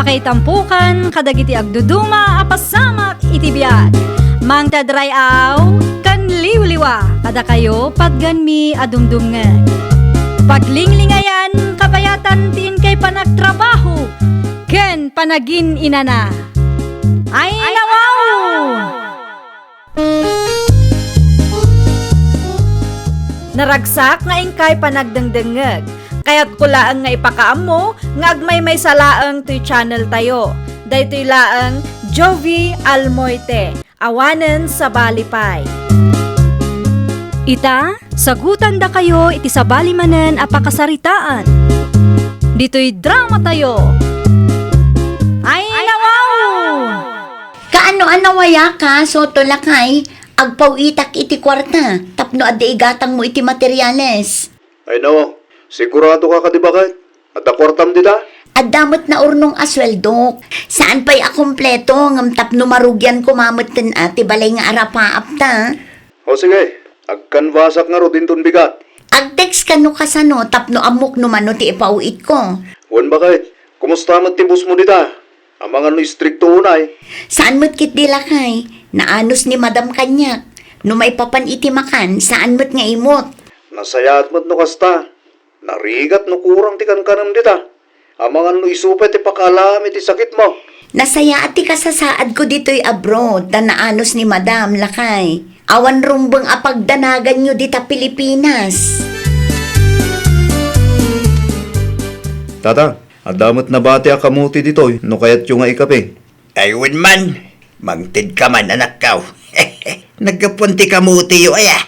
Makaitampukan kadagiti agduduma apasamak iti biag. Mangtadray aw kan liwliwa kada kayo pagganmi adumdumngeg. Paglinglingayan kabayatan tin kay panagtrabaho ken panagin inana. Ay nawaw! Naragsak nga ingkay panagdengdengeg. Kaya't kulaang nga ipakaam mo, nga agmay may salaang to'y channel tayo. Daytoy laang Jovi Almoite, awanen sa balipay. Ita, sagutan da kayo iti sa balimanen apakasaritaan. Dito'y drama tayo. Ay nawaw! Kaano-ano waya ka, so tulakay, agpawitak iti kwarta, tapno adi igatang mo iti materyales. Ay no, sigurado ka kadibakay? At akwartam dita? Adamot na urnong asweldo. Saan pa'y akumpleto ngam tapno marugyan kumamot tin ati balay nga arapaap ta? O sige, agkanvasak nga ro din ton bigat. Agtext ka no kasano tapno amok no mano ti ipauit ko. Wan bakay, kumusta mat tibus mo dita? Ang mga no istrikto unay. Saan mo't kit dilakay? Naanos ni Madam Kanyak. No may papan iti makan, saan mo't nga imot? Nasayat mat no kasta. Narigat no kurang ti kankanam dita. Ang mga no isupet ti pakalam iti sakit mo. Nasaya ati kasasaad ko dito'y abroad, na naanos ni Madam Lakay. Awan rumbang apagdanagan nyo dita Pilipinas. Tatang, adamot na bati akamuti ditoy, no kayat yung nga ikape. Ayun man, mangtid ka man anak kaw. Nagkapunti kamuti yo aya.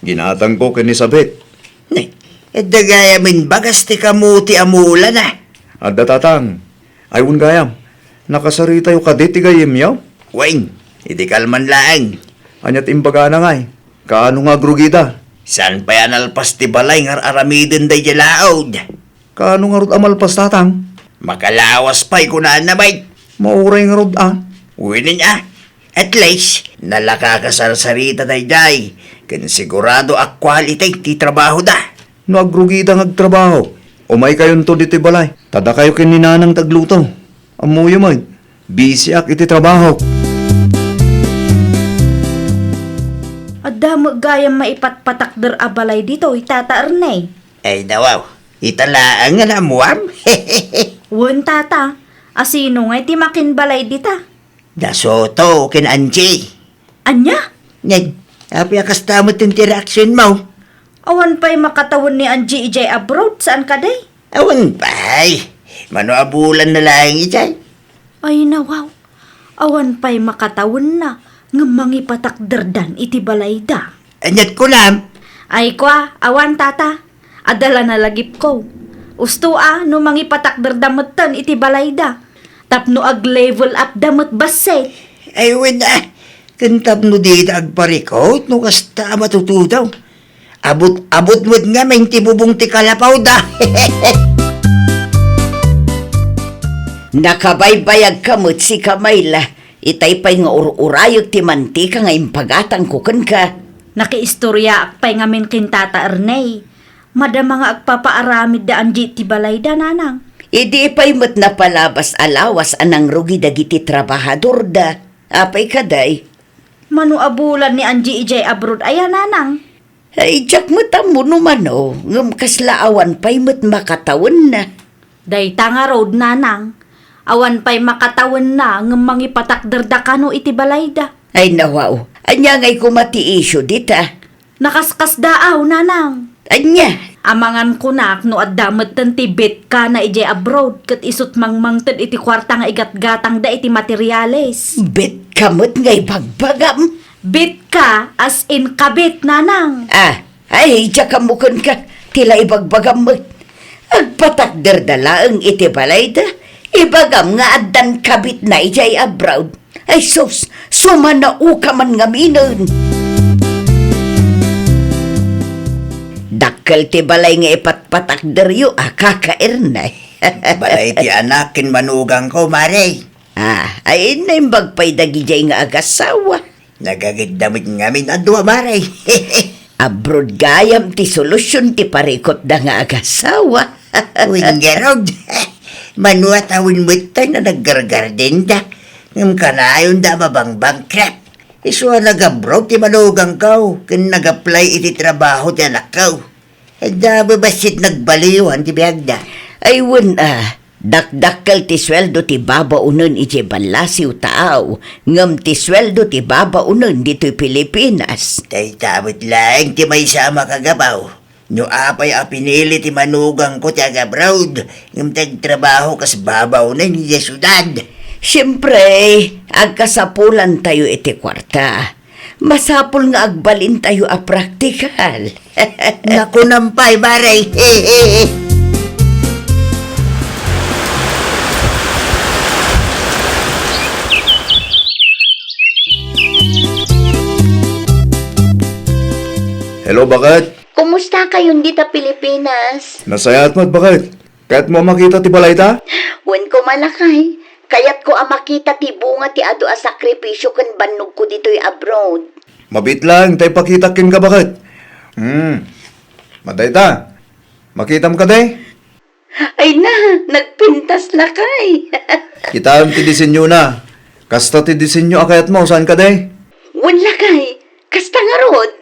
Ginatang ko ken Elizabeth. Dagaya min bagas ti kamuti amula na. Adda tatang, ayun gayam, nakasarita yung kaditi gayem yaw. Weng, hindi kalman laang. Anyat imbaga na ngay, kaano nga grugida? San pa yan alpas ti balay ngar aramidin day jalaod. Kaano nga rod amalpas tatang? Makalawas pa'y kunaan na bay. Mauray nga rod Winin at least, nalakakasarsarita day day. Kan sigurado ak quality ti trabaho da. No agrugida nga agtrabaho. Umay kayon to dito balay. Tada kayo kininanang tagluto. Amuyo mo, busy ak iti trabaho. Adamo gayam maipatpatakder abalay dito, itata Ernay. Ay nawaw, italaang nga namuam. Wen tata, asino nga iti makinbalay dita? Nasoto kin Angie. Anya? Nag, api akastamot interaction mo. Awan pa'y makatawon ni Angie ijay abroad, saan ka day? Awan pa'y, manuabulan na lang ijay. Ay nawaw, awan pa'y makatawon na, nga mangipatakderdan iti balay da. Anyat ko lang. Ay kwa, awan tata, adala na lagip ko. Usto no mangipatakderdamatan iti balay da. Tapno ag level up damot base. Ay wala, kantab no dito agparikot, no kasta matututaw. Abot mo't nga may tibubong ti kalapaw da. Nakabaybayag kamot si Kamayla. Itay pa'y nga urayog ti mantika nga impagatang kukan ka. Nakiistorya akpay nga min kintata Ernay. Madama nga agpapaaramid da Angie ti balay da nanang. Idi pa'y mo't napalabas alawas anang rugi dagiti trabahador da. Apay kaday. Manuabulan ni Angie ijay abroad ayan nanang. Ay, jak mo tamo naman ngam kaslaawan pa'y mo't makatawon na. Dayta nga road nanang. Awan pa'y makatawon na ng mangipatakderda kano iti balay da. Ay nawaw, anya nga'y kumati isyo dita. Nakaskas daaw nanang. Anya, Amangan ko na no addamet ten ti bet ka na ijay abroad kat isut mangmangted iti kwarta nga igatgatang da iti materyales. bet kamot nga'y bagbagam. Bet ka as in kabit nanang. Ay, jak kamukon ka, tila ibagbagam mo. Agpatakder dalaang iti balay da. Ibagam nga addan kabit na ijay abroad. Ay sus, sumanao ka man nga minon. Dakkel ti balay nga ipatpatakder yu, kakairnay. Balay ti anakin manugang ko, Maray. Ay naimbag pa'y dagijay nga agasawa. Nagagid damit ngamin adwa, Maray. Abroad gayam ti solusyon ti parikot da nga agasawa. Wingerog. Manuatawin mo't tayo na naggargarden da. Ngam ka na yun da mabangbang crap. Iswa nag-abroad ti manugang kaw. Kan nag-apply iti trabaho ti anak kaw. Da babasit nagbaliwan ti biyagda. Ay dakdakkel ti sweldo ti babaunon iti balasiw taaw, ngam ti sweldo ti babaunon dito'y Pilipinas. Tay tabot lang ti may sama kagabaw. No apay pinili ti manugang ko ti agabroad. Ngam tagtrabaho kas babaw na ni syudad. Siyempre, agkasapulan tayo iti kwarta. Masapul nga agbalin tayo a praktikal. Naku nampay, baray. Hello, bakit? Kumusta kayong dita Pilipinas? Nasayat mo't bakit? Kahit mo makita ti balay ta? Wen ko malakay, kayat ko makita ti bunga ti ado a sakripisyo ken bannog ko dito'y abroad. Mabit lang, tayo pakitakin ka bakit? Maday ta. Makitam ka day? Ay na, nagpintas lakay. Kita ti disenyo na. Kasta ti disenyo akayat mo, saan ka day? Wen lakay, kasta nga rod.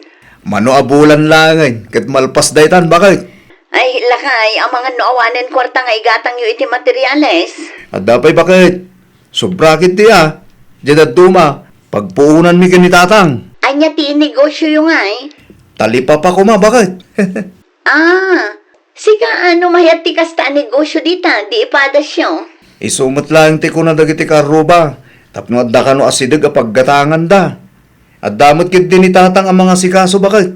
Mano abulan lang ay, kat malpas daytan, bakit? Ay lakay, ang mga noawanan kwarta nga igatang yu iti materyales. At dapay bakit? Sobrakit ti Diyan duma, pagpuunan mi kanitatang. Anya ti negosyo yung ay. Talipa pa ko ma, bakit? Sika mayat ti kasta negosyo dita, di ipadas yo. Isumot lang ti ko na dagiti karuba. Tapno at da ka no asidag a paggatangan da. At damot kit din itatang ang mga sikaso, bakit?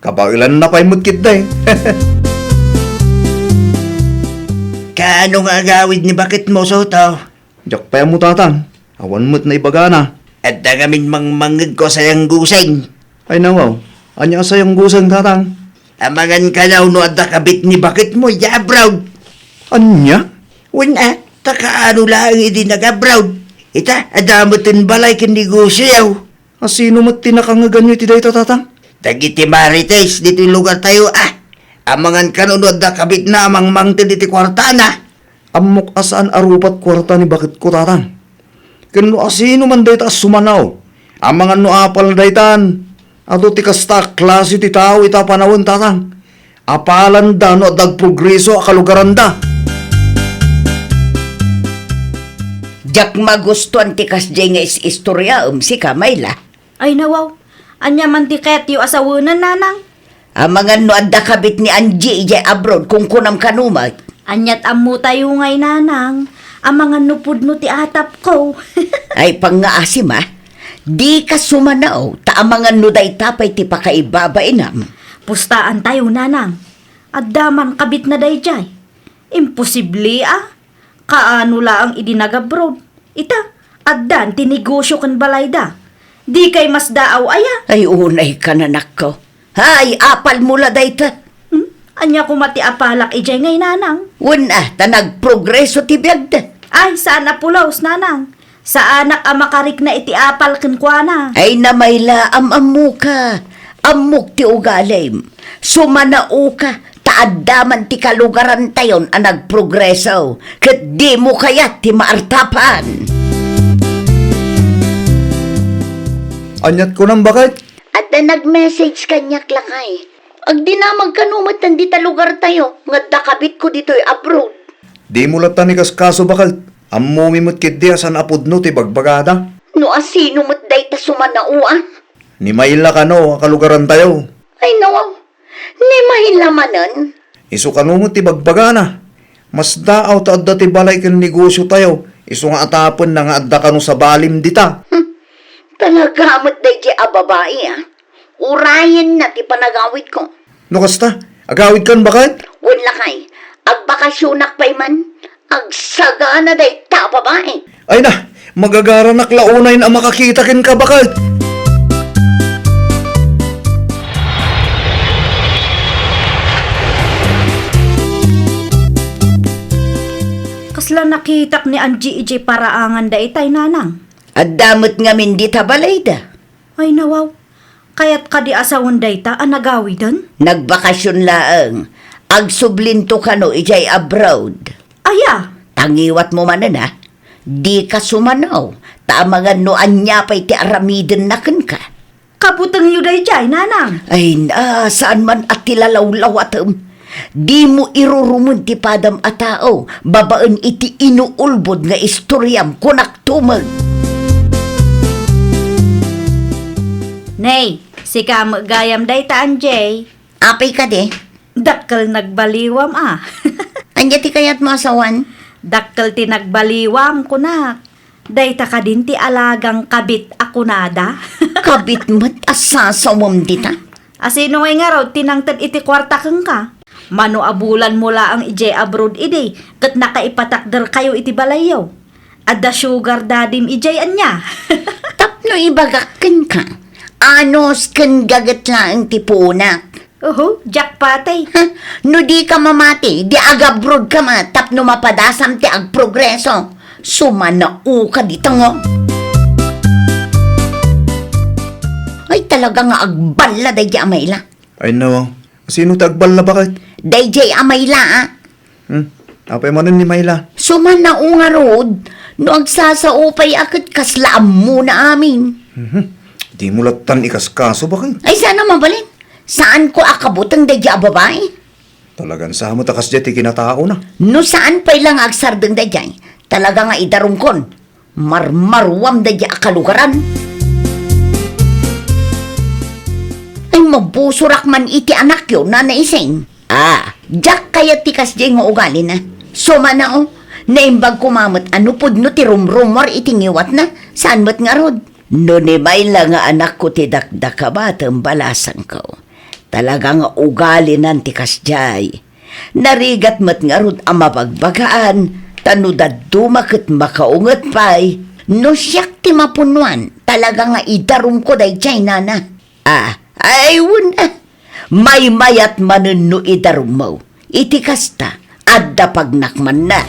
Kapagilan na pa'y mutkit day. Kaano nga agawid ni bakit mo soto? Diyak pa mo tatang. Awan mo't na ibagana. At dangamin mangmangag ko sa yung guseng. Ay nawaw, anya sa yung gusang tatang. Amangan ka na no at kabit ni bakit mo, abroad. Anya? Wala, takaano lang hindi nag-abroad. Ita, adamutin balay kin negosyo yaw. Sino mo't tinakangagan nyo ti day tatang? Dagiti marites, dito lugar tayo Amangan ka no at kabit na amang mangtin diti kwarta na. Amok asaan arupat kwarta ni bakit ko tatang? Kano asino man day taas sumanaw? Amangan no apal daytan. Ato ti kasta klase ti tao ita panawon tatang. Apalan da no dagprogreso akalugaran da. Jak magustuhan ti kasjay nga istorya si Kamayla. Ay nawaw, anya man ti ket yu asawunan nanang. Amangan no adda kabit ni Angie ijay abroad kung kunam kanumay. Anyat ammo tayo ngay nanang. Amangan no pudno ti atap ko. Ay pangaasim di ka sumanaw, taamangan no day tapay ti pakaibabainam. Pustaan tayo nanang. Addaman kabit na day jay. Imposible Kaano laang idinagabroad. Ita, addan tinegosyo kan balay da. Di kay mas daaw aya. Ay unay kananak ko. Hay, apal mula dayta. Anya ko mati apalak ijay ngay nanang. Wala, nagprogreso ti biyagda. Ay, saan apulaos nanang? Sa anak makarik na iti apal kenkwana. Ay namayla amamu ka. Amuk ti ugalim. Sumanao ka. Taaddaman ti kalugaran tayon ang nagprogreso. Kat di mo kayat ti maartapan. Anyat ko nang bakit? At na nag-message kanyak lakay. Ag dinamag kanumat nandita lugar tayo. Nga dakabit ko dito'y abroad. Di mo latan ni kaskaso bakit? Ammo mimot kit di asan apod no ti bagbagada. No asino mo't day ta sumanauan. Ni Mayla ka no, kalugaran tayo. Ay nawaw, ni mahilamanan. Isu kanumot ti bagbagana. Mas daaw ta adda ti balay ken negosyo tayo. Isu nga atapon na nga adda kanu sa balim dita. Talaga mo't day di babae Urayin na ti panagawit ko. No kasta, agawid kan bakit? Wala kay, agbakasyonak pa'y man. Agsaga na day ta babae. Ay na, magagaranak launay na makakita ken ka bakit? Kasla nakitak ni Angie ijay paraangan da itay nanang. At damot nga min di tabalay da. Ay nawaw, kayat kadi asawon da ita nagawidan? Nagbakasyon laeng. Agsublinto ka no ijay abroad. Aya, Tangiwat mo man na, di ka sumanaw. Tamangan no anya pa'y ti aramiden na ka. Kaputang yu dayjay, nanang. Ay na, saan man at tilalawlaw atam. Di mo irurumun ti padam a tao, babaan iti inuulbod nga istoryam kunak tumag. Nay, si kam gayam day taan jay. Apay ka de, Dakkel nagbaliwam ah. anya ti kayat mo asawan? Dakkel ti nagbaliwam kunak. Day ta ka din ti alagang kabit akunada. Kabit mo't asasawam dita. Asino ngay nga raw tinangtad iti kwarta kang ka. Mano abulan mula ang ije abroad ide, kat nakaipatakder kayo iti balayaw. Adda sugar dadim ije anya. Tapno ibagakin ka. Anos kan gagat lang ti punak. Jack patay. Ha? No di ka mamati, di agabrod ka ma, tapno mapadasam ti agprogreso. Sumanao ka dito nga. Ay talaga nga agbala day di amayla. Ay no, sino tagbal na bakit? Day di amayla ah. Apay man ni Mayla. Sumanao nga rod. No agsasaupay akit kaslaam mo na amin. Di mo latan ikaskaso bakit? Ay sana mabalin. Saan ko akabutang day di babae? Talagang sa mo takas dyan kinatao na. No saan pa ilang agsardeng day di? Talaga nga idarungkon. Marmarwam day di akalugaran. Ay mabusurak man iti anak yun na naising. Jack kaya tikas di nga ugali na. Sumanao. Naimbag kumamot ano pod no ti rumrumor itingiwat na. Saan mo't nga rod? No ni Mayla nga anak ko ti dakdaka ba balasang ko. Talaga nga ugali nan ti kasjay. Narigat mat nga rod ang mabagbagaan. Tanudad dumakit makaungat pa'y. No siyak ti mapunuan. Talaga nga idarum ko day jay nana. Ay wuna. May mayat manen no idarum mo. Iti kasta. Adda pagnakman na.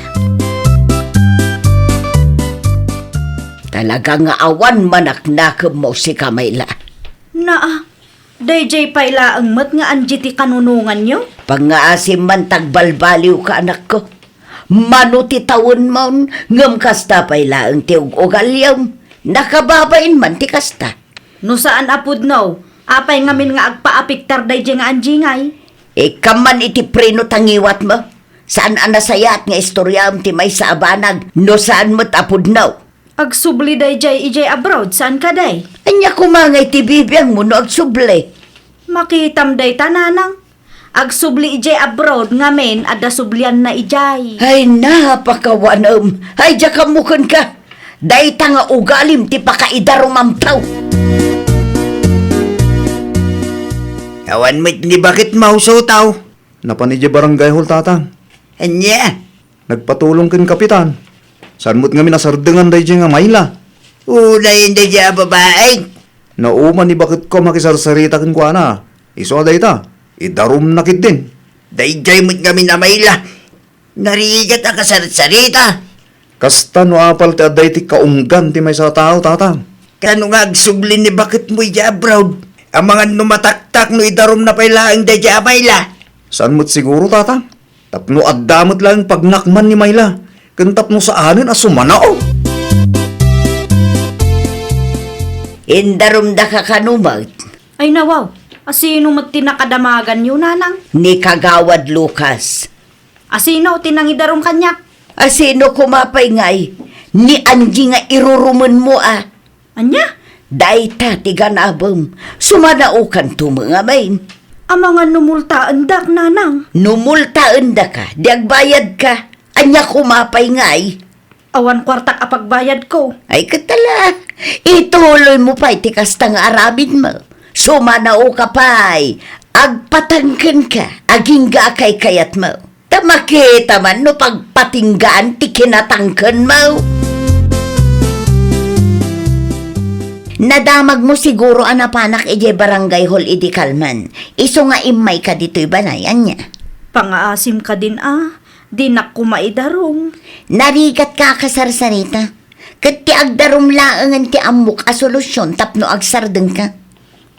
Talaga nga awan manaknakam mo si Kamayla. Day paila ang mat nga anji ti kanunungan nyo? Pangaasim man tagbalbaliw ka anak ko. Mano ti tawon mo ngam kasta paila ang tiug ugalyam. Nakababain man ti kasta. No saan apud no? Apay ngamin nga agpaapiktar day nga anji ngay. Ikaman iti preno tangiwat mo. Saan anasayat nga istoryam ti may sa abanag. No saan mo't apud no? Agsubli day ije abroad, saan ka day? Anya kumangay ti bibiyang mo no agsuble. Makitam day tananang. Agsubli ije abroad ngamin adda sublian na ijay. Ay napakawanam. Ay jakamukan ka. Dayta nga ugalim ti pakaidarumamtaw. Awan mo't ni bakit mausaw tao? Napanidya barangay hol tatang. Anya? Nagpatulong kin kapitan. Saan mo't nga minasardengan day nga Mayla. Ulay hindi siya babae. Nauman ni bakit ko makisarsarita kin kwa na. Iso day ta. Idarum nakit din. Dayjay mo't kami na mayla. Narigat ang kasarsarita. Kasta no apal ti aday ti kaunggan ti may sa tao tatang. Kano nga agsublin ni bakit mo iya abroad? Ang mga numataktak no idarum na pailaang dayjay mayla. Saan mo't siguro tatang? Tapno addamot lang pagnakman ni Mayla. Kantap mo sa aninasumanao. Indarum da ka kanumag. Ay nawaw, asino mat tinakadamagan yun nanang? Ni Kagawad Lucas. Asino tinangidarom kanyak? Asino kumapay ngay? Ni Anji nga iruruman mo Anya? Dayta ti ganabam. Sumanaukan tumangamain. Ang mga numultaan dak nanang. Numultaan da ka. Diagbayad ka. Anya kumapay ngay. Awan kwartak apagbayad ko. Ay katala. Ituloy mo pa'y tikas tang arabid mo. Sumanao ka pa'y. Agpatangkan ka. Agingga kay kayat mo. Tamakita man no pagpatinggaan ti kinatangkan mo. Nadamag mo siguro anapanak ije barangay hall idi kalman. Iso nga imay ka dito'y banayan niya. Pangaasim ka din Di na kumaidarom. Narigat ka kasarsarita. Kat ti agdarom laangan ti amok a solusyon tapno agsardeng ka.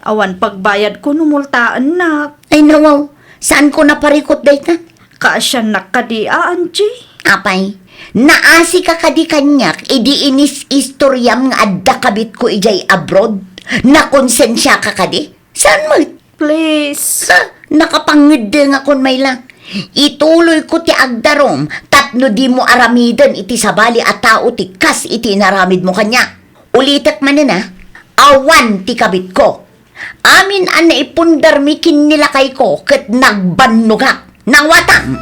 Awan pagbayad ko numultaan nak. Ay nawaw, saan ko naparikot day ka? Kaasyan nakadiaan, Angie. Apay, naasi ka kadi kanyak, idi inis istoryam nga adda kabit ko ijay abroad. Nakonsensya ka kadi? Saan mo? Please. Nakapangid nga kon may lang. Ituloy ko ti agdarom, tapno di mo aramidan iti sabali at tao ti kas iti naramid mo kanya. Ulitak man na, awan ti kabit ko. Amin an naipundar mi kinilakay ko ket nagbanugak nang watang.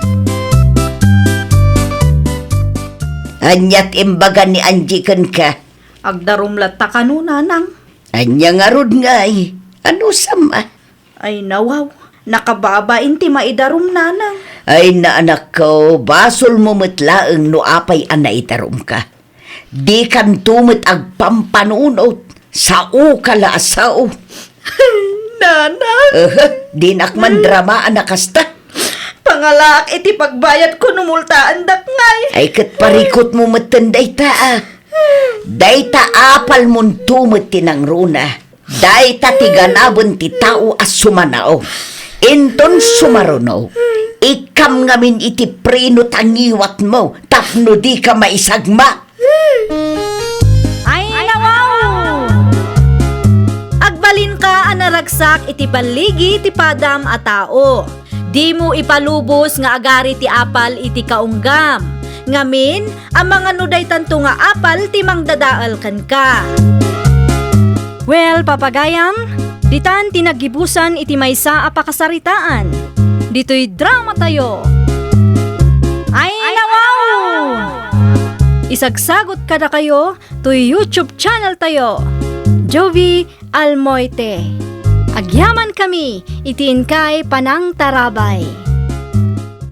Anyat imbagan ni Angie kan ka. Agdarum latta kanuna nang. Anya nga rod nga ay. Ano sama? Ay nawaw. Nakababain ti maidarum nanang. Ay na anak ko, basol mo matlaang no apay ang naitarom ka. Di kan tumit agpampanunot. Sao kala sao. Nanang. Di nakman drama anak kasta. Pangalak iti pagbayad ko numultaan dakngay. Ay kat parikot mo matanday ta ah. Dayta apal mong tumit tinang runa. Dayta tiganabon ti tao as sumanao. Inton sumaruno. Ikam ngamin iti prino tangiwat mo. Tapno di ka maisagma. Ay nawaw. Agbalin ka anaragsak iti baligi ti padam a tao. Di mo ipalubos nga agari ti apal iti kaunggam. Ngamin, ang mga nuday tanto nga apal ti mangdadaal kan ka. Well, papagayam, ditan tinagibusan iti maysa a pakasaritaan. Dito'y drama tayo. Ay nawaw! Isagsagot kada kayo to YouTube channel tayo. Jovi Almoite. Agyaman kami, itiin kay Panang Tarabay.